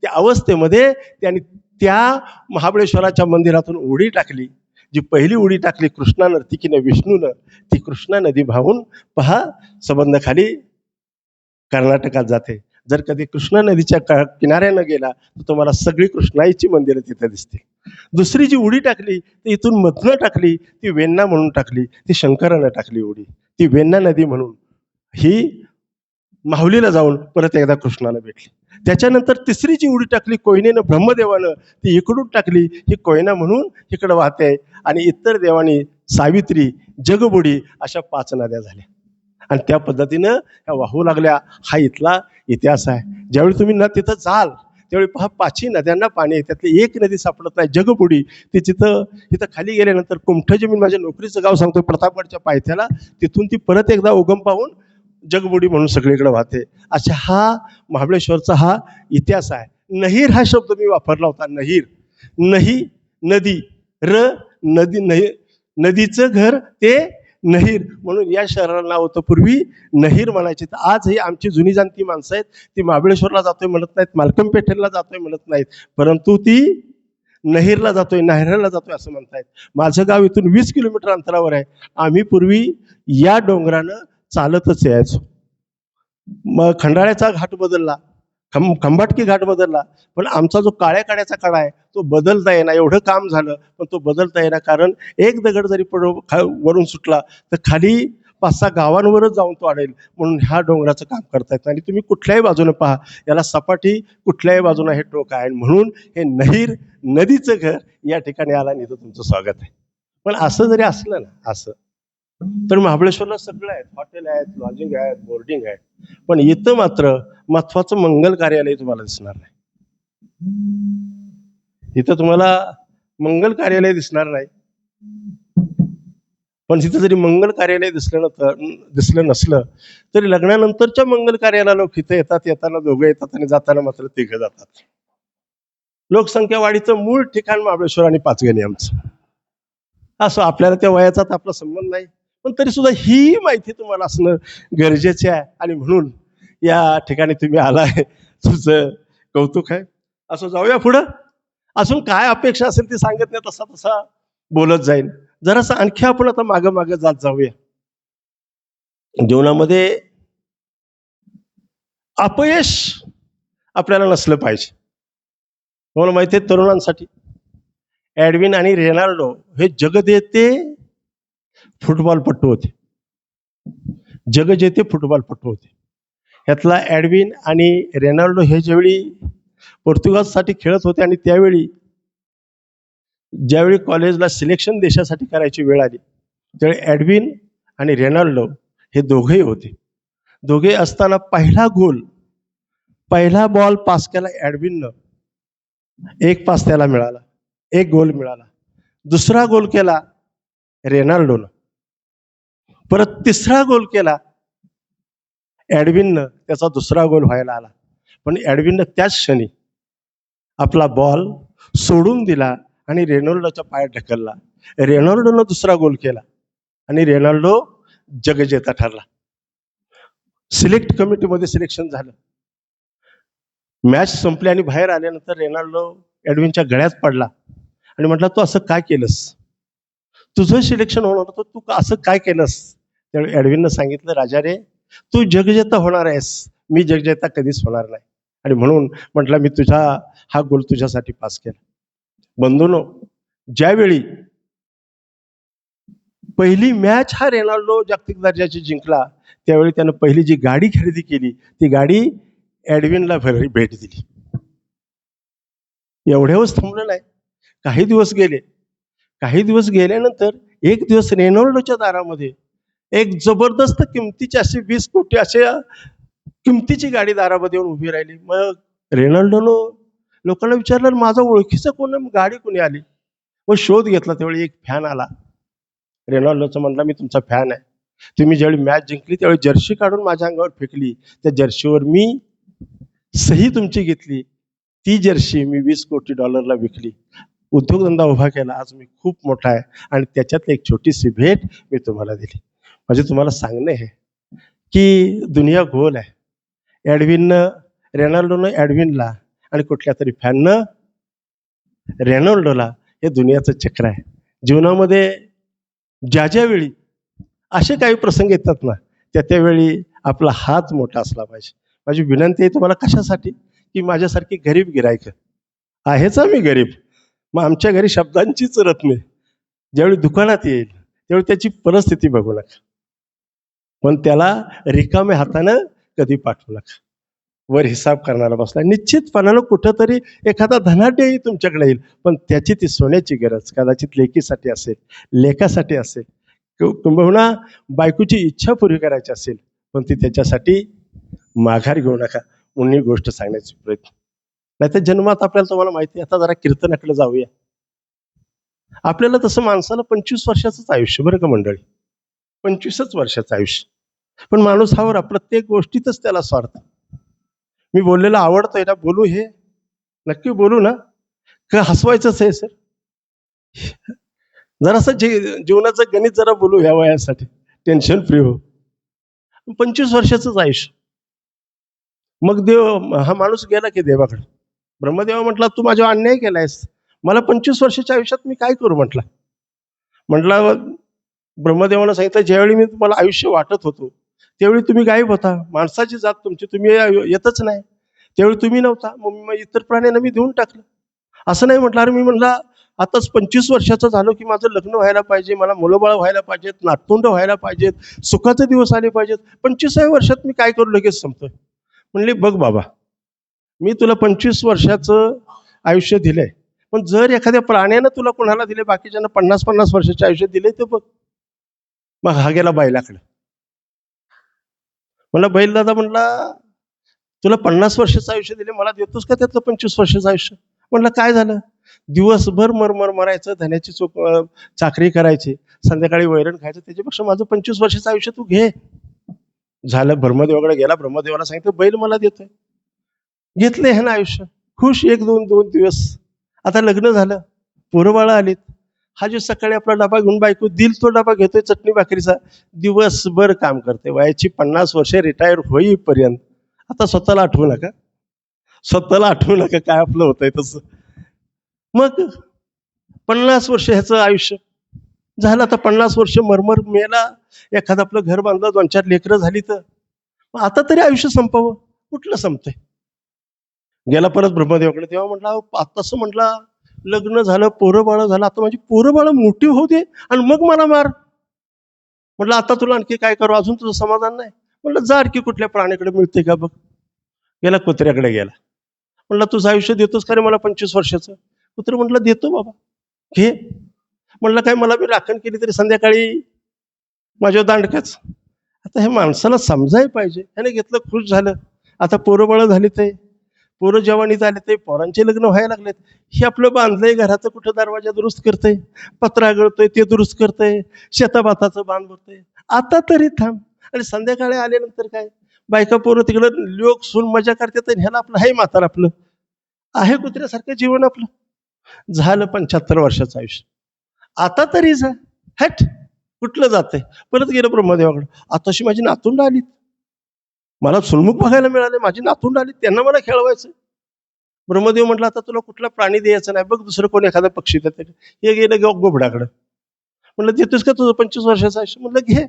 त्या अवस्थेमध्ये त्यांनी त्या महाबळेश्वराच्या मंदिरातून उडी टाकली. जी पहिली उडी टाकली कृष्णा नर्तिकीनं, विष्णूनं, ती कृष्णा नदी भावून पहा संबंधाखाली कर्नाटकात जाते. जर कधी कृष्णा नदीच्या किनाऱ्यानं गेला तर तुम्हाला सगळी कृष्णाईची मंदिरं तिथे दिसतील. दुसरी जी उडी टाकली ती इथून मधनं टाकली, ती वेण्णा म्हणून टाकली, ती शंकरानं टाकली उडी, ती वेण्णा नदी म्हणून ही माहुलीला जाऊन परत एकदा कृष्णाला भेटली. त्याच्यानंतर तिसरी जी उडी टाकली कोयनेनं, ब्रह्मदेवानं, ती इकडून टाकली, ही कोयना म्हणून इकडं वाहते. आणि इतर देवानी सावित्री, जगबुडी अशा 5 नद्या झाल्या आणि त्या पद्धतीनं ह्या वाहू लागल्या. हा इथला इतिहास आहे. ज्यावेळी तुम्ही तिथं जाल त्यावेळी पहा 5ही नद्यांना पाणी आहे, त्यातली एक नदी सापडत नाही, जगबुडी. ती इथं खाली गेल्यानंतर कुमठजी, मी माझ्या नोकरीचं गाव सांगतो, प्रतापगडच्या पायथ्याला, तिथून ती परत एकदा उगम पाहून जगबुडी म्हणून सगळीकडे वाहते. अशा हा महाबळेश्वरचा हा इतिहास आहे. नहीर हा शब्द मी वापरला होता. नहीर, नही नदी, नदी, नदीचं घर ते नहीर, म्हणून या शहराला नाव होतं पूर्वी नहीर म्हणायचे. तर आज ही आमची जुनी जाणती माणसं आहेत, ती महाबळेश्वरला जातोय म्हणत नाहीत, मालकम पेठेला जातोय म्हणत नाहीत, परंतु ती नहीरला जातोय, नाहेरला जातोय असं म्हणतायत. माझं गाव इथून 20 किलोमीटर अंतरावर आहे. आम्ही पूर्वी या डोंगरानं चालतच यायचो. मग खंडाळ्याचा घाट बदलला, खंबाटकी घाट बदलला, पण आमचा जो काळ्या काड्याचा कडा आहे तो बदलता येणार. एवढं काम झालं पण तो बदलता येणार, कारण एक दगड जरी वरून सुटला तर खाली 5-6 गावांवरच जाऊन तो अडेल, म्हणून ह्या डोंगराचं काम करतायत. आणि तुम्ही कुठल्याही बाजूने पहा, याला सपाटी कुठल्याही बाजूने हे टोक आहे, म्हणून हे नदीचं घर या ठिकाणी आला आणि इथं तुमचं स्वागत आहे. पण असं जरी असलं ना, असं तर महाबळेश्वरला सगळं आहेत, हॉटेल आहेत, लॉजिंग आहेत, बोर्डिंग आहे, पण इथं मात्र महत्वाचं मंगल कार्यालय तुम्हाला दिसणार नाही. इथं तुम्हाला मंगल कार्यालय दिसणार नाही. पण तिथं जरी मंगल कार्यालय दिसलं नसलं तरी लग्नानंतरच्या मंगल कार्याला लोक इथं येतात, येताना दोघं येतात आणि जाताना मात्र तिघं जातात. लोकसंख्या वाढीचं मूळ ठिकाण महाबळेश्वर आणि पाचगणी आमचं. असं आपल्याला त्या वयाचा आपला संबंध नाही, पण तरी सुद्धा ही माहिती तुम्हाला असणं गरजेचे आहे. आणि म्हणून या ठिकाणी तुम्ही आलाय, तुझं कौतुक आहे. असं जाऊया पुढं. अजून काय अपेक्षा असेल ती सांगत नाही, तसा तसा बोलत जाईल. जरासं आणखी आपण आता मागं मागं जात जाऊया. जीवनामध्ये अपयश आपल्याला नसलं पाहिजे. तुम्हाला माहिती आहे, तरुणांसाठी एडविन आणि रेनाल्डो हे जगदेते फुटबॉलपटू होते. जगजेते फुटबॉलपटू होते. ह्यातला एडविन आणि रेनाल्डो हे ज्यावेळी पोर्तुगालसाठी खेळत होते आणि त्यावेळी ज्यावेळी कॉलेजला सिलेक्शन देशासाठी करायची वेळ आली, त्यावेळी एडविन आणि रेनाल्डो हे दोघेही होते. दोघे असताना पहिला बॉल पास केला एडविननं, 1 पास त्याला मिळाला, 1 गोल मिळाला. दुसरा गोल केला रेनाल्डोनं, परत तिसरा गोल केला एडविननं, त्याचा दुसरा गोल व्हायला आला. पण एडविननं त्याच क्षणी आपला बॉल सोडून दिला आणि रेनाल्डोच्या पायात ढकलला. रेनाल्डोनं दुसरा गोल केला आणि रेनाल्डो जगजेता ठरला. सिलेक्ट कमिटीमध्ये सिलेक्शन झालं. मॅच संपली आणि बाहेर आल्यानंतर रेनाल्डो एडविनच्या गळ्यात पडला आणि म्हटला, तू असं काय केलंस? तुझं सिलेक्शन होणार होतं, तू असं काय केलंस? त्यावेळी एडविननं सांगितलं, राजा रे, तू जगजेता होणार आहेस, मी जगजेता कधीच होणार नाही. आणि म्हणून म्हटलं, मी हा गोल तुझ्यासाठी पास केला. बंधूंनो, ज्यावेळी पहिली मॅच हा रेनाल्डो जागतिक दर्जाची जिंकला, त्यावेळी त्यानं पहिली जी गाडी खरेदी केली, ती गाडी एडविनला भेट दिली. एवढ्यावरच थांबलं नाही. काही दिवस गेल्यानंतर एक दिवस रेनाल्डोच्या दारामध्ये एक जबरदस्त किमतीची अशी 20 कोटी अशा किमतीची गाडी दारामध्ये येऊन उभी राहिली. मग रेनाल्डोनं लोकांना विचारलं, माझा ओळखीचं कोण आहे? गाडी कोणी आली? मग शोध घेतला. त्यावेळी एक फॅन आला. रेनाल्डोचं म्हणला, मी तुमचा फॅन आहे. तुम्ही ज्यावेळी मॅच जिंकली त्यावेळी जर्सी काढून माझ्या अंगावर फेकली, त्या जर्सीवर मी सही तुमची घेतली, ती जर्सी मी $20 कोटी विकली, उद्योगधंदा उभा केला, आज मी खूप मोठा आहे आणि त्याच्यात एक छोटीशी भेट मी तुम्हाला दिली. म्हणजे तुम्हाला सांगणं आहे की दुनिया गोल आहे. रेनाल्डोनं एडविनला आणि कुठल्या तरी फॅननं रेनाल्डोला, हे दुनियाचं चक्र आहे. जीवनामध्ये ज्या वेळी असे काही प्रसंग येतात ना, त्यावेळी आपला हात मोठा असला पाहिजे. माझी विनंती आहे तुम्हाला, कशासाठी? की माझ्यासारखी गरीब गिरायक आहेच, आम्ही गरीब, मग आमच्या घरी शब्दांचीच रत्ने, ज्यावेळी दुकानात येईल त्यावेळी त्याची परिस्थिती बघू नका, पण त्याला रिकाम्या हातानं कधी पाठवू नका. वर हिसाब करणारा बसला, निश्चितपणानं कुठंतरी एखादा धनाढ्यही तुमच्याकडे येईल, पण त्याची ती सोन्याची गरज कदाचित लेकीसाठी असेल, लेकासाठी असेल, किंबहुना बायकोची इच्छा पुरी करायची असेल, पण ती त्याच्यासाठी माघार घेऊ नका म्हणून ही गोष्ट सांगण्याचा प्रयत्न. नाहीतर जन्मात आपल्याला, तुम्हाला माहिती आहे, आता जरा कीर्तनाकडे जाऊया. आपल्याला तसं माणसाला 25 वर्षाचंच आयुष्य, बरं का मंडळी, 25च वर्षाचं आयुष्य. पण माणूस हा प्रत्येक गोष्टीतच त्याला स्वार्थ. मी बोललेलं आवडतंय ना, बोलू, हे नक्की बोलू ना, का हसवायचंच आहे सर? जरासं जीवनाचं गणित जरा बोलू ह्या वयासाठी, टेन्शन फ्री हो. 25 वर्षाचंच आयुष्य. मग हा माणूस गेला की देवाकडे. ब्रह्मदेवा म्हटला, तू माझ्यावर अन्याय केलायस, मला 25 वर्षाच्या आयुष्यात मी काय करू म्हटला. ब्रह्मदेवानं सांगितलं, ज्यावेळी मी तुम्हाला आयुष्य वाटत होतो त्यावेळी तुम्ही गायब होता, माणसाची जात तुमची, तुम्ही येतच नाही, त्यावेळी तुम्ही नव्हता, मग इतर प्राण्यांना मी देऊन टाकलं. असं नाही म्हटलं. अरे मी म्हणला, आताच 25 वर्षाचं झालो की माझं लग्न व्हायला पाहिजे, मला मुलंबाळ व्हायला पाहिजेत, नातवंड व्हायला पाहिजेत, सुखाचे दिवस आले पाहिजेत. 25व्या वर्षात मी काय करू लगेच संपतोय. म्हणले बघ बाबा, मी तुला 25 वर्षाचं आयुष्य दिलंय, पण जर एखाद्या प्राण्यानं तुला कोणाला दिले, बाकीच्यांना 50-50 वर्षाचे आयुष्य दिले, तर बघ. मग हा गेला बैलाकडे. मला बैल दादा म्हणला, तुला 50 वर्षाचं आयुष्य दिले, मला देतोस का त्यातलं 25 वर्षाचं आयुष्य? म्हणलं काय झालं? दिवसभर मरमर मरायचं, धन्याची चाकरी करायची, संध्याकाळी वैरण खायचं, त्याच्यापेक्षा माझं 25 वर्षाचं आयुष्य तू घे. झालं. ब्रह्मदेवाकडे गेला, ब्रह्मदेवाला सांगितलं बैल मला देतोय. घेतले ह्यानं आयुष्य, खुश. 1-2 दिवस. आता लग्न झालं, पोरं बाळं आलीत. हा जो सकाळी आपला डबा घेऊन बायको दिल तो डबा घेतोय चटणी भाकरीचा, दिवसभर काम करते. वयाची 50 वर्षे रिटायर होईपर्यंत. आता स्वतःला आठवू नका, स्वतःला आठवू नका काय आपलं होतंय तसं. मग 50 वर्ष ह्याचं आयुष्य झालं. आता 50 वर्ष मरमर मेला. एखादं आपलं घर बांधलं, 2-4 लेकरं झाली, तर मग आता तरी आयुष्य संपावं. कुठलं संपतंय? गेला परत ब्रह्मदेवाकडे. तेव्हा म्हटला, आताच म्हटला लग्न झालं, पोरं बाळं झालं, आता माझी पोरं बाळं मोठी होऊ दे आणि मग मला मार. म्हटलं आता तुला आणखी काय करू, अजून तुझं समाधान नाही? म्हटलं जा आणखी कुठल्या प्राण्याकडे मिळते का बघ. गेला, कुत्र्याकडे गेला. म्हटलं तुझं आयुष्य देतोस का रे मला 25 वर्षाचं? कुत्र म्हटलं देतो बाबा, घे. म्हटलं काय मला बी राखण केली तरी संध्याकाळी माझ्यावर दांडकाच. आता हे माणसाला समजायला पाहिजे. ह्याने घेतलं, खुश झालं. आता पोरं बाळं झाली, ते पोरं जवानीत आले, ते पोरांचे लग्न व्हायला लागलेत. हे आपलं बांधलंय घराचं, कुठं दरवाजा दुरुस्त करतंय, पत्रा गळतोय ते दुरुस्त करतंय, शेताभाताचं बांध भरतंय. आता तरी थांब. आणि संध्याकाळी आल्यानंतर काय, बायका पोरं तिकडं लोक सून मजा करतात, ह्याला आपलं हाय म्हातार, आपलं आहे कुत्र्यासारखं जीवन आपलं. झालं 75 वर्षाचं आयुष्य. आता तरी जा. हट, कुठलं जाते? परत गेलं ब्रह्मदेवाकडे. आताशी माझी नातुंड आलीत, मला सुनमुख बघायला मिळाले, माझी नातुंड आली, त्यांना मला खेळवायचं. ब्रह्मदेव म्हटलं आता तुला कुठला प्राणी द्यायचा नाही, बघ दुसरं कोणी एखादा पक्षी देते. हे गेलं गोबडाकडं. म्हणलं देतोस का तुझं 25 वर्षाचं आयुष्य? म्हणलं घे.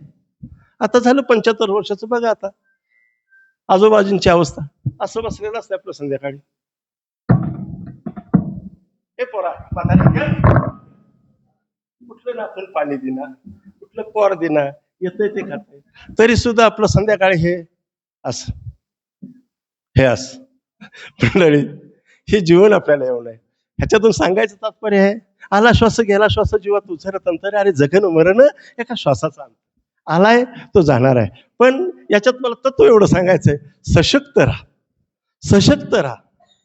आता झालं 75 वर्षाचं. बघा आता आजूबाजूंची अवस्था. असं बसलेलं असतं आपलं संध्याकाळी. हे पोरा, कुठलं नातून पाणी दिना, कुठलं पोर दिना, येतंय ते खातंय, तरी सुद्धा आपलं संध्याकाळी हे असं, हे असं. मंडळी, हे जीवन आपल्याला येऊन आहे. ह्याच्यातून सांगायचं तात्पर्य आहे, आला श्वास गेला श्वास जीवात उचरत अंतर. अरे जगन मरण एका श्वासाचा अंतर. आलाय तो जाणार आहे. पण याच्यात मला तत्व एवढं सांगायचंय, सशक्त राहा, सशक्त राहा.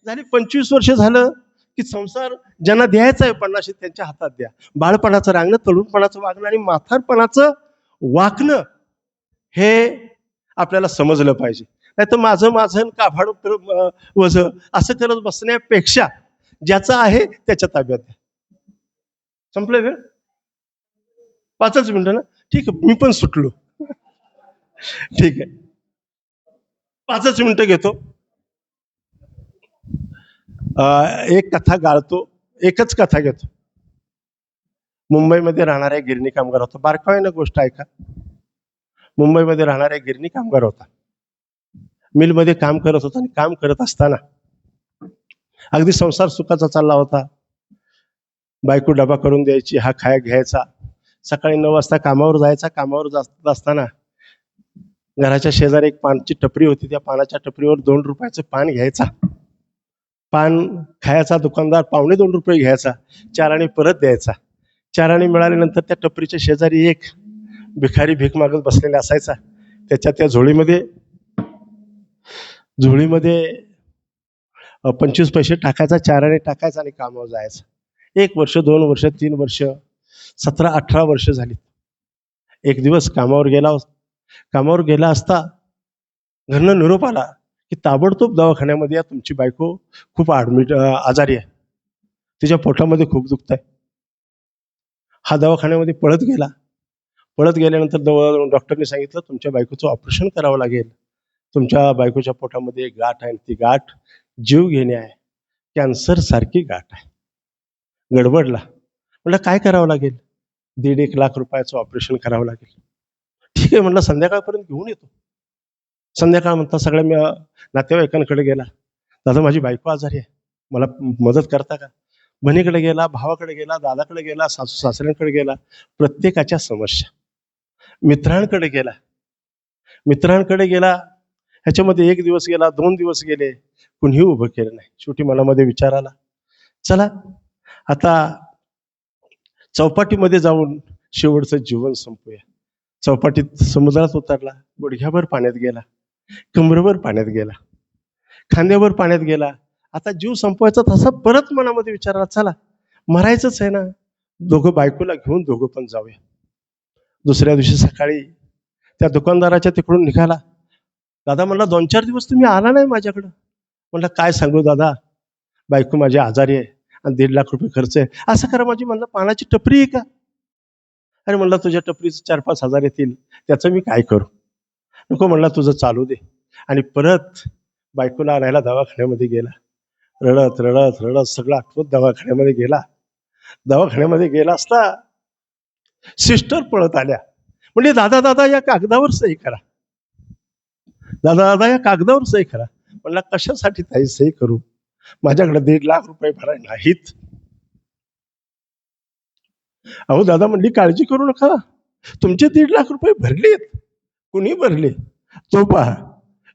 झाली 25 वर्ष झालं की संसार ज्यांना द्यायचा आहे 50 त्यांच्या हातात द्या. बाळपणाचं रांगणं, तरुणपणाचं वागणं आणि म्हातारपणाचं वाकणं हे आपल्याला समजलं पाहिजे. नाही तर माझं काभाड वज असं करत बसण्यापेक्षा ज्याचं आहे त्याच्या ताब्यात द्या. संपलं वेळ? 5च मिनिटं ना? ठीक आहे, मी पण सुटलो. ठीक आहे, 5च मिनिटं घेतो. एक कथा गाळतो, एकच कथा घेतो. मुंबईमध्ये राहणारा एक गिरणी कामगार होता. बारकाईनं गोष्ट ऐका. मुंबईमध्ये राहणारा एक गिरणी कामगार होता. मिलमध्ये काम करत होता आणि काम करत असताना अगदी संसार सुखाचा चालला होता. बायको डबा करून द्यायची, हा खाया घ्यायचा. सकाळी 9 वाजता कामावर जायचा. कामावर जात असताना घराच्या शेजारी एक पानची टपरी होती. त्या पानाच्या टपरीवर 2 रुपयाचं पान घ्यायचा. पान खायचा दुकानदार 2.25 रुपये घ्यायचा. 4 आणे परत द्यायचा. 4 आणे मिळाल्यानंतर त्या टपरीच्या शेजारी एक भिकारी भीक मागत बसलेला असायचा. त्याच्या त्या झोळीमध्ये 25 पैसे टाकायचा, 4 आणे टाकायचा आणि कामावर जायचा. 1 वर्ष, 2 वर्ष, 3 वर्ष, 17-18 वर्ष झाली. एक दिवस कामावर गेला असता घरनं निरोप आला की ताबडतोब दवाखान्यामध्ये या, तुमची बायको खूप आजारी आहे, तिच्या पोटामध्ये खूप दुखत आहे. हा दवाखान्यामध्ये पळत गेला. पळत गेल्यानंतर डॉक्टरने सांगितलं तुमच्या बायकोचं ऑपरेशन करावं लागेल. तुमच्या बायकोच्या पोटामध्ये एक गाठ आहे, ती गाठ जीव घेणे आहे, कॅन्सर सारखी गाठ आहे. गडबडला. म्हटलं काय करावं लागेल? 1.5 लाख रुपयाचं ऑपरेशन करावं लागेल. ठीक आहे म्हटलं, संध्याकाळपर्यंत घेऊन येतो. संध्याकाळ म्हणता सगळ्या नातेवाईकांकडे गेला. दादा माझी बायको आजारी आहे, मला मदत करता का? बहिणीकडे गेला, भावाकडे गेला, दादाकडे गेला, सासू सासऱ्यांकडे गेला, प्रत्येकाच्या समस्या. मित्रांकडे गेला, ह्याच्यामध्ये 1 दिवस गेला, 2 दिवस गेले, कुणीही उभं केलं नाही. शेवटी मनामध्ये विचार आला, चला आता चौपाटीमध्ये जाऊन शेवटचं जीवन संपूया. चौपाटीत समुद्रात उतरला, गुडघ्याभर पाण्यात गेला, कमरेवर पाण्यात गेला, खांद्यावर पाण्यात गेला. आता जीव संपवायचा तसा परत मनामध्ये विचार आला, चला मरायचंच आहे ना, दोघं बायकोला घेऊन दोघं पण जाऊया. दुसऱ्या दिवशी सकाळी त्या दुकानदाराच्या तिकडून निघाला. दादा म्हणला, 2-4 दिवस तुम्ही आला नाही माझ्याकडं. म्हणलं, काय सांगू दादा, बायको माझी आजारी आहे आणि 1.5 लाख रुपये खर्च आहे. असं करा, माझी म्हणलं पानाची टपरी आहे का? अरे म्हणला, तुझ्या टपरीचे 4-5 हजार येतील, त्याचं मी काय करू? नको म्हणला, तुझं चालू दे. आणि परत बायकोला आणायला दवाखान्यामध्ये गेला. रडत रडत रडत सगळं आठवत दवाखान्यामध्ये गेला. दवाखान्यामध्ये गेला असता सिस्टर पळत आल्या, म्हणजे दादा दादा या कागदावर सही करा, दादा दादा या कागदावर सही करा. म्हणला, कशासाठी ताई सही करू? माझ्याकडे 1.5 लाख रुपये भराय नाहीत. अहो दादा म्हणली, काळजी करू नका, तुमचे 1.5 लाख रुपये भरलेत. कुणी भरले? तो पहा,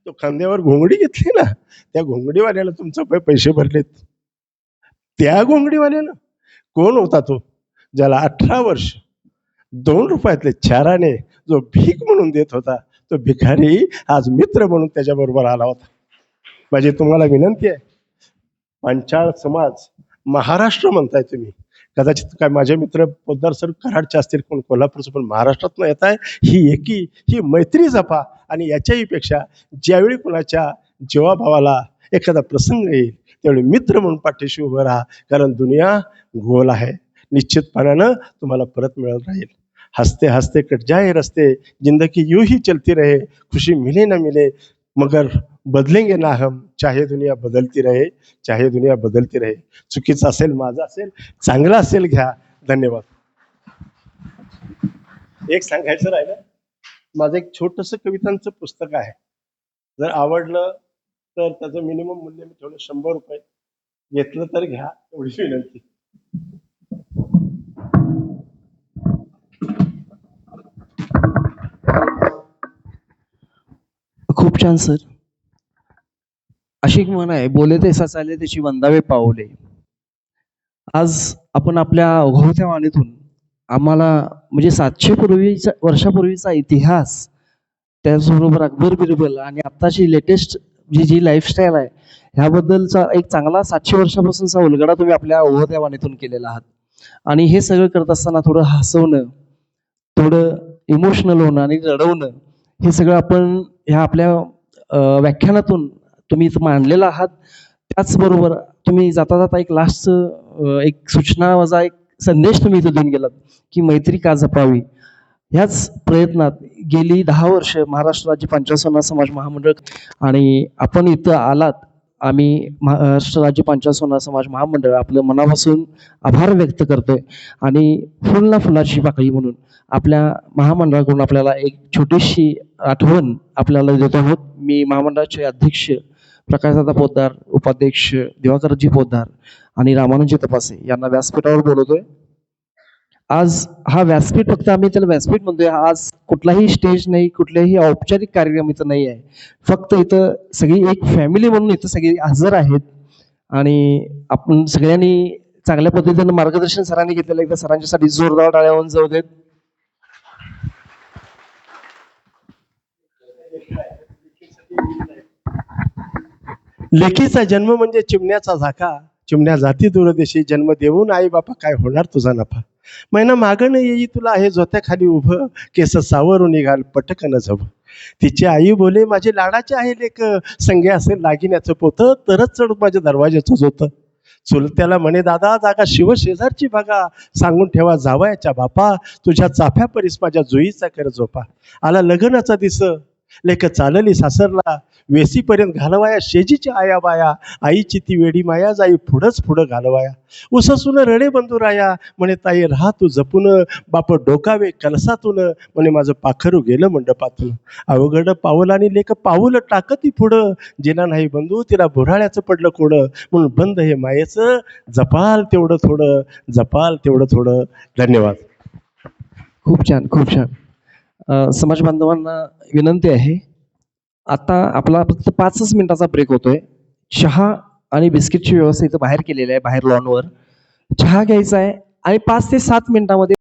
तो खांद्यावर घोंगडी घेतली ना, त्या घोंगडीवाल्याला तुमचे पैसे भरलेत. त्या घोंगडीवाल्यानं कोण होता तो? ज्याला 18 वर्ष 2 रुपयातले 4 आणे जो भीक म्हणून देत होता, तो भिकारी आज मित्र म्हणून त्याच्याबरोबर आला होता. माझी तुम्हाला विनंती आहे, पांचाळ समाज महाराष्ट्र म्हणताय तुम्ही, कदाचित काय माझे मित्र पोद्दार सर कराडचे असतील, कोण कोल्हापूरचं, पण महाराष्ट्रातनं येत आहे. ही एकी, ही मैत्री जपा. आणि याच्याही पेक्षा ज्यावेळी कुणाच्या जीवाभावाला एखादा प्रसंग येईल, त्यावेळी मित्र म्हणून पाठीशी उभं राहा, कारण दुनिया गोल आहे. निश्चितपणानं तुम्हाला परत मिळत राहील. हंसते हंसते कट जाए रस्ते, जिंदगी यूं ही चलती रहे, खुशी मिले ना मिले मगर बदलेंगे ना हम, चाहे दुनिया बदलती रहे, चाहे दुनिया बदलती रहे. चुकीचं असेल, माझं असेल, चांगलं असेल, घ्या. धन्यवाद. एक सांगायचं राहिलं, माझं एक छोटंसं कवितांचं पुस्तक आहे. जर आवडलं तर त्याचं मिनिमम मूल्य मी ठेवलं 100 रुपये. घेतलं तर घ्या, एवढी विनंती. खूप छान सर. अशी एक म्हण आहे, बोले तैसा चाले त्याची वंदावे पाऊले. आज आपण आपल्या ओघवत्या वाणीतून आम्हाला म्हणजे 700 वर्षापूर्वीचा इतिहास, त्याचबरोबर अकबर बिरबल आणि आत्ताची लेटेस्ट जी लाईफस्टाईल आहे, ह्याबद्दलचा एक चांगला 700 वर्षापासूनचा उलगडा तुम्ही आपल्या ओघवत्या वाणीतून केलेला आहात. आणि हे सगळं करत असताना थोडं हसवणं, थोडं इमोशनल होणं आणि रडवणं, हे सगळं आपण ह्या आपल्या व्याख्यानातून तुम्ही इथं मांडलेलं आहात. त्याचबरोबर तुम्ही जाता जाता एक लास्टचं एक सूचना वजा एक संदेश तुम्ही इथं देऊन गेलात की मैत्री का जपावी. ह्याच प्रयत्नात गेली 10 वर्ष महाराष्ट्र राज्य पांचाळ सोना समाज महामंडळ आणि आपण इथं आलात. आम्ही महाराष्ट्र राज्य पांचाळ सोना समाज महामंडळ आपलं मनापासून आभार व्यक्त करतोय आणि फुल ना फुलाची पाकळी म्हणून आपल्या महामंडळाकडून आपल्याला एक छोटीशी आठवण आपल्याला देत आहोत. मी महामंडळाचे अध्यक्ष प्रकाशदादा पोद्दार, उपाध्यक्ष दिवाकरजी पोद्दार आणि रामानुजी तपासे यांना व्यासपीठावर बोलवतोय. आज हा व्यासपीठ फक्त आम्ही त्याला व्यासपीठ म्हणतोय. आज कुठलाही स्टेज नाही, कुठलाही औपचारिक कार्यक्रम इथं नाही आहे. फक्त इथं सगळी एक फॅमिली म्हणून इथं सगळी हजर आहेत आणि आपण सगळ्यांनी चांगल्या पद्धतीनं मार्गदर्शन सरांनी घेतलेलं, एकदा सरांच्यासाठी जोरदार टाळ्या होऊन जाऊ देत. लेकीचा जन्म म्हणजे चिमण्याचा झाका, चिमण्या जाती दूरदेशी, जन्म देऊन आई बापा काय होणार तुझा नफा. मैना मागं येई तुला आहे झोत्याखाली उभं, केस सावरून निघाल पटकन झब. तिची आई बोले माझे लाडाचे आहे लेक, संगे असेल दागिन्याचं पोत, तरच चढ माझ्या दरवाज्याचं जोत. चुलत्याला म्हणे दादा जागा शिव शेजारची बघा, सांगून ठेवा जावयाच्या बापा, तुझ्या चाफ्या परीस माझ्या जुईचा कर झोपा. आला लग्नाचा दिस लेख चालली सासरला वेसीपर्यंत घालवाया शेजीची आया बाया आईची ती वेडी माया जाई पुढं घालवाया उससून रडे बंधुराया म्हणे ताई राहा तू जपून बाप डोकावे कलसातून म्हणे माझं पाखरू गेलं मंडपातून अवघड पाऊलानी लेख पाऊल टाकती पुढं जिला नाही बंधू तिला बुराळ्याचं पडलं कोडं म्हणून बंद हे मायेचं जपाल तेवढं थोडं. धन्यवाद. खूप छान खूप छान. समाज बांधवांना विनंती आहे, आता आपला फक्त 5च मिनिटाचा ब्रेक होतोय. चहा आणि बिस्किटची व्यवस्था इथं बाहेर केलेली आहे, बाहेर लॉनवर चहा घ्यायचा आहे आणि 5 ते 7 मिनिटामध्ये